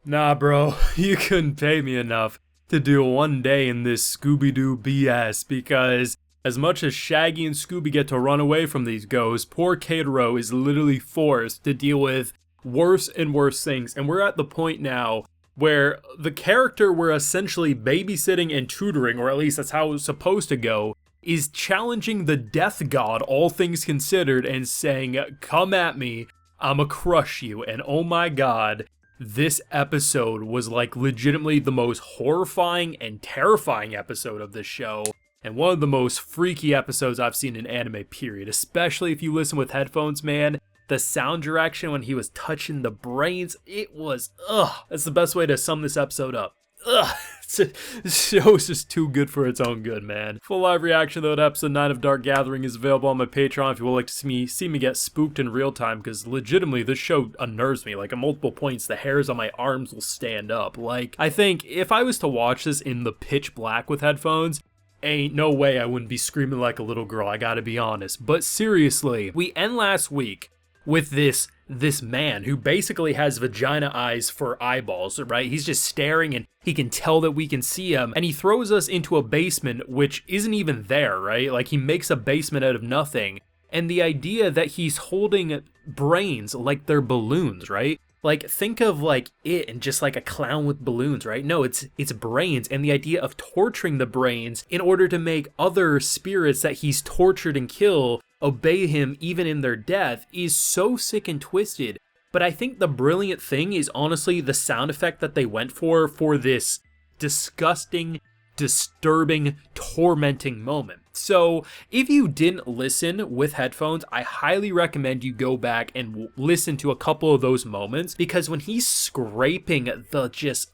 Nah, bro, you couldn't pay me enough to do one day in this Scooby-Doo BS because as much as Shaggy and Scooby get to run away from these ghosts, poor Katero is literally forced to deal with worse and worse things. And we're at the point now where the character we're essentially babysitting and tutoring, or at least that's how it's supposed to go, is challenging the death god, all things considered, and saying, come at me, I'ma crush you. And oh my god, this episode was like legitimately the most horrifying and terrifying episode of this show, and one of the most freaky episodes I've seen in anime, period. Especially if you listen with headphones, man. The sound direction when he was touching the brains, it was, that's the best way to sum this episode up. This show is just too good for its own good, man. Full live reaction though to episode 9 of Dark Gathering is available on my Patreon if you would like to see me get spooked in real time, because legitimately this show unnerves me. Like at multiple points the hairs on my arms will stand up. Like I think if I was to watch this in the pitch black with headphones, ain't no way I wouldn't be screaming like a little girl, I gotta be honest. But seriously, we end last week with this man who basically has vagina eyes for eyeballs, right? He's just staring and he can tell that we can see him, and he throws us into a basement which isn't even there, right? Like he makes a basement out of nothing, and the idea that he's holding brains like they're balloons, right? Like think of like it and just like a clown with balloons, right? No, it's brains, and the idea of torturing the brains in order to make other spirits that he's tortured and killed obey him even in their death is so sick and twisted. But I think the brilliant thing is honestly the sound effect that they went for this disgusting, disturbing, tormenting moment. So if you didn't listen with headphones, I highly recommend you go back and listen to a couple of those moments, because when he's scraping the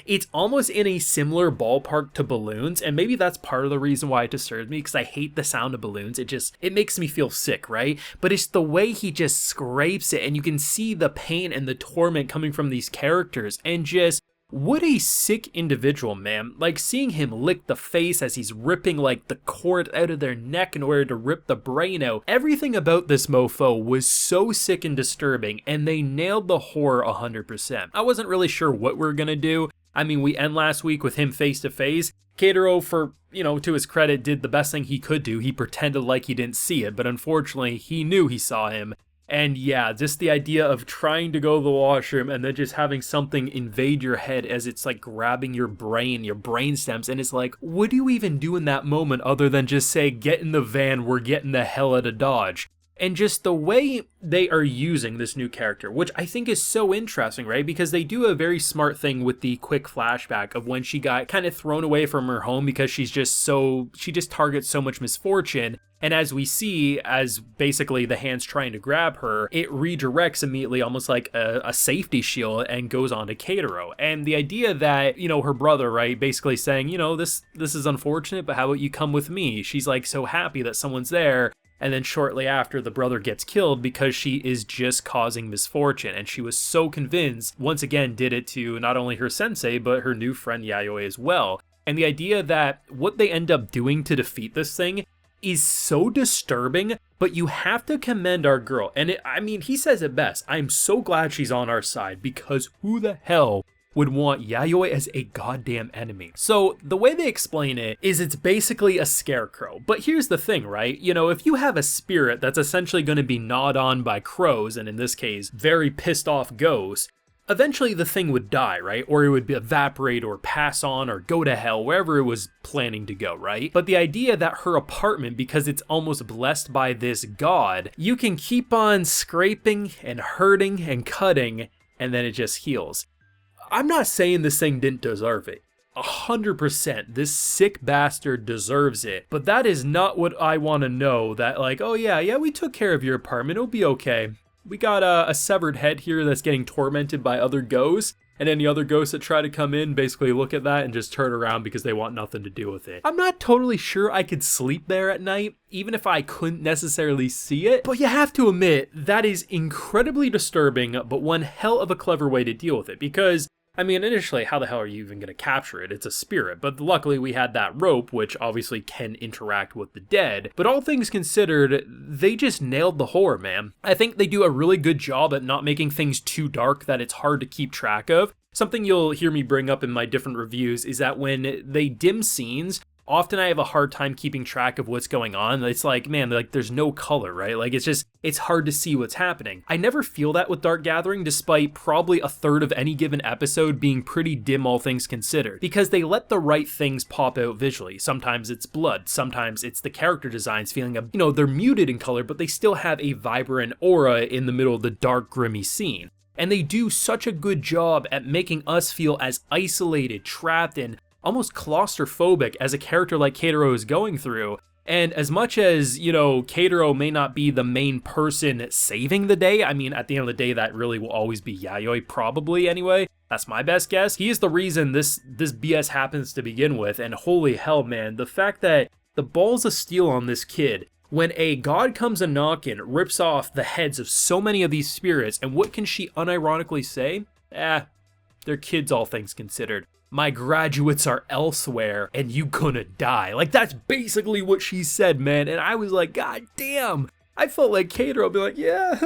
it's almost in a similar ballpark to balloons, and maybe that's part of the reason why it disturbs me, because I hate the sound of balloons. It makes me feel sick, right? But it's the way he just scrapes it, and you can see the pain and the torment coming from these characters, and just what a sick individual, man. Like seeing him lick the face as he's ripping like the cord out of their neck in order to rip the brain out. Everything about this mofo was so sick and disturbing, and they nailed the horror 100%. I wasn't really sure what we were gonna do. I mean, we end last week with him face to face. Katero, for, to his credit, did the best thing he could do. He pretended like he didn't see it, but unfortunately he knew he saw him. And yeah, just the idea of trying to go to the washroom and then just having something invade your head as it's like grabbing your brain stems, and it's like, what do you even do in that moment other than just say, get in the van, we're getting the hell out of Dodge? And just the way they are using this new character, which I think is so interesting, right? Because they do a very smart thing with the quick flashback of when she got kind of thrown away from her home because she just targets so much misfortune. And as we see, as basically the hand's trying to grab her, it redirects immediately, almost like a safety shield, and goes on to Katero. And the idea that, her brother, right, basically saying, this is unfortunate, but how about you come with me? She's like so happy that someone's there. And then shortly after, the brother gets killed because she is just causing misfortune. And she was so convinced, once again, did it to not only her sensei, but her new friend Yayoi as well. And the idea that what they end up doing to defeat this thing is so disturbing, but you have to commend our girl. And he says it best. I'm so glad she's on our side, because who the hell would want Yayoi as a goddamn enemy? So the way they explain it is it's basically a scarecrow. But here's the thing, right? If you have a spirit that's essentially going to be gnawed on by crows, and in this case, very pissed off ghosts, eventually the thing would die, right? Or it would evaporate or pass on or go to hell, wherever it was planning to go, right? But the idea that her apartment, because it's almost blessed by this god, you can keep on scraping and hurting and cutting, and then it just heals. I'm not saying this thing didn't deserve it. 100%, this sick bastard deserves it. But that is not what I want to know, that like, oh yeah, we took care of your apartment, it'll be okay. We got a severed head here that's getting tormented by other ghosts, and any other ghosts that try to come in basically look at that and just turn around because they want nothing to do with it. I'm not totally sure I could sleep there at night, even if I couldn't necessarily see it, but you have to admit, that is incredibly disturbing, but one hell of a clever way to deal with it, because I mean, initially, how the hell are you even going to capture it? It's a spirit, but luckily we had that rope, which obviously can interact with the dead. But all things considered, they just nailed the horror, man. I think they do a really good job at not making things too dark that it's hard to keep track of. Something you'll hear me bring up in my different reviews is that when they dim scenes, often I have a hard time keeping track of what's going on. It's like, man, like there's no color, right? Like it's hard to see what's happening. I never feel that with Dark Gathering, despite probably a third of any given episode being pretty dim, all things considered, because they let the right things pop out visually. Sometimes it's blood, sometimes it's the character designs feeling, they're muted in color, but they still have a vibrant aura in the middle of the dark, grimy scene. And they do such a good job at making us feel as isolated, trapped, and almost claustrophobic as a character like Keitaro is going through. And as much as, Keitaro may not be the main person saving the day, I mean, at the end of the day, that really will always be Yayoi, probably anyway. That's my best guess. He is the reason this BS happens to begin with, and holy hell, man, the fact that the balls of steel on this kid, when a god comes a-knockin', rips off the heads of so many of these spirits, and what can she unironically say? They're kids, all things considered. My graduates are elsewhere, and you gonna die. Like, that's basically what she said, man, and I was like, god damn. I felt like Keitaro would be like, yeah,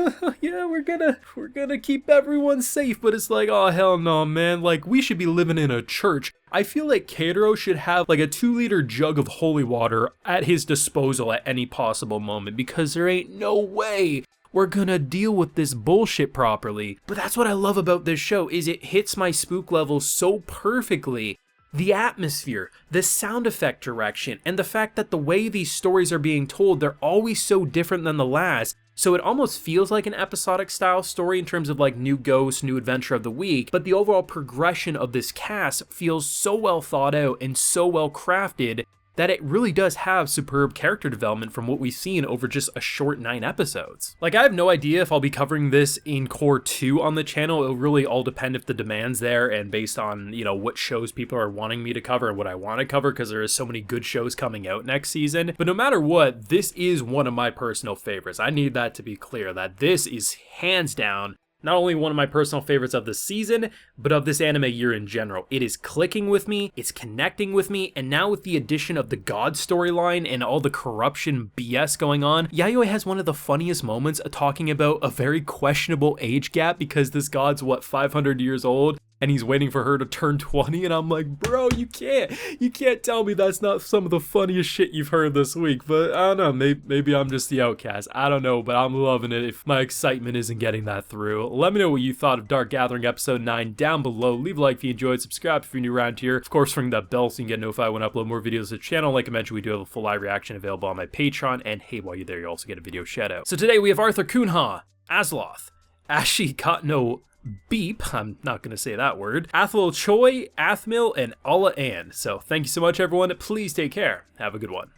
we're gonna keep everyone safe, but it's like, oh, hell no, man, like, we should be living in a church. I feel like Keitaro should have like a 2-liter jug of holy water at his disposal at any possible moment, because there ain't no way we're gonna deal with this bullshit properly. But that's what I love about this show, is it hits my spook level so perfectly. The atmosphere, the sound effect direction, and the fact that the way these stories are being told, they're always so different than the last. So it almost feels like an episodic style story in terms of like new ghost, new adventure of the week, but the overall progression of this cast feels so well thought out and so well crafted that it really does have superb character development from what we've seen over just a short 9 episodes. Like, I have no idea if I'll be covering this in Core 2 on the channel. It'll really all depend if the demand's there and based on, what shows people are wanting me to cover and what I want to cover, because there is so many good shows coming out next season. But no matter what, this is one of my personal favorites. I need that to be clear, that this is hands down not only one of my personal favorites of the season, but of this anime year in general. It is clicking with me, it's connecting with me, and now with the addition of the god storyline and all the corruption BS going on, Yayoi has one of the funniest moments talking about a very questionable age gap because this god's, 500 years old? And he's waiting for her to turn 20, and I'm like, bro, you can't tell me that's not some of the funniest shit you've heard this week. But I don't know, maybe I'm just the outcast. I don't know, but I'm loving it if my excitement isn't getting that through. Let me know what you thought of Dark Gathering episode 9 down below. Leave a like if you enjoyed, subscribe if you're new around here. Of course, ring that bell so you can get notified when I upload more videos to the channel. Like I mentioned, we do have a full live reaction available on my Patreon, and hey, while you're there, you also get a video shout out. So today we have Arthur Kunha, Asloth, Ashi Katno Beep, I'm not going to say that word, Athel Choi, Athmil, and Alla Ann. So thank you so much, everyone. Please take care. Have a good one.